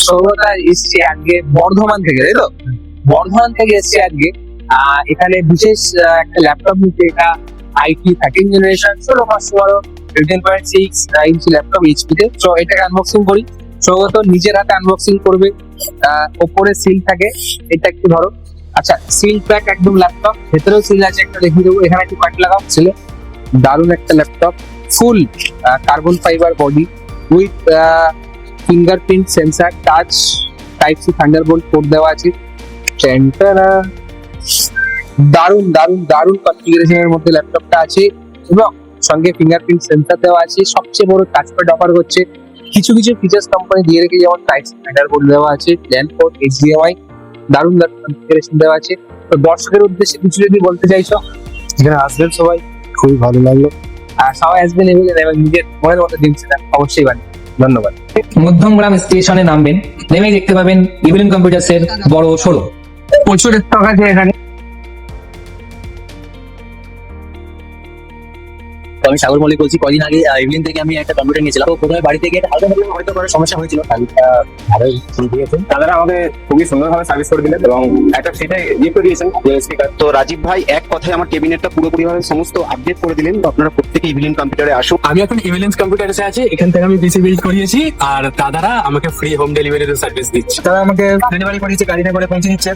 সৌরতা এসছে আজকে বর্ধমান থেকে, তাই তো? বর্ধমান থেকে এসছে আজকে এখানে বিশেষ একটা ল্যাপটপ নিতে। এটা IT 13 generation 16/12 15.6 inch laptop HP তে। তো এটাকে আনবক্সিং করি। সৌগত নিজের হাতে আনবক্সিং করবে। ওপরে সিল থাকে, এটা একটু ধরো। আচ্ছা, সিল প্যাক একদম ল্যাপটপ, ভেতরেও সিল আছে, একটা দেখিয়ে দেবো। এখানে একটু কাট লাগাও ছেলে। দারুণ একটা laptop, full carbon fibre body with fingerprint sensor, touch, type C thunderbolt port দেওয়া আছে। দারুণ দারুণ দারুণ কনফিগারেশনের মধ্যে ল্যাপটপটা আছে এবং সঙ্গে ফিঙ্গারপ্রিন্ট সেন্সার দেওয়া আছে। সবচেয়ে বড় টাচপ্যাড অফার করছে। কিছু কিছু ফিচার্স কোম্পানি দিয়ে রেখে, যেমন টাইপ সি থান্ডারবোল্ট দেওয়া আছে, ল্যান্ড পোর্ট, এইচডিএমআই, দারুণ দারুণ কনফিগারেশন দেওয়া আছে। তো দর্শকের উদ্দেশ্যে কিছু যদি বলতে চাইছো? এখানে আসবেন সবাই, খুবই ভালো লাগলো। আর সবাই আসবেন এবং নিজের মনের মতো জিনিসটা অবশ্যই বানিয়ে। ধন্যবাদ। মধ্যমগ্রাম স্টেশনে নামবেন, নেমেই দেখতে পাবেন ইভিলিন কম্পিউটার্স এর বড় শোরুম। প্রচুর স্টক আছে এখানে। আমি সাগর মল্লিক বলছি। কদিন আগে ইভিলিন থেকে আমি একটা কম্পিউটার নিয়েছিলাম। তো প্রথমে বাড়ি থেকে হালকা হয়তো করার সমস্যা হয়েছিল, ভালোই দিয়েছেন দাদারা আমাদের খুবই সুন্দরভাবে সার্ভিস করে দিলেন এবং একটা সেটাই গিফট করে দিয়েছেন স্পিকার। তো রাজীব ভাই এক কথায় আমার ক্যাবিনেটটা পুরোপুরি ভাবে সমস্ত আপডেট করে দিলেন। তো আপনারা প্রত্যেকে ইভিলিন কম্পিউটারে আসুন। আমি এখন ইভিলেন্স কম্পিউটারসে আছি, এখান থেকে আমি পিসি বিল্ড করিয়েছি আর দাদারা আমাকে ফ্রি হোম ডেলিভারির সার্ভিস দিচ্ছে। তারা আমাকে ডেলিভারি করিয়েছে, গাড়িতে করে পৌঁছে দিচ্ছে।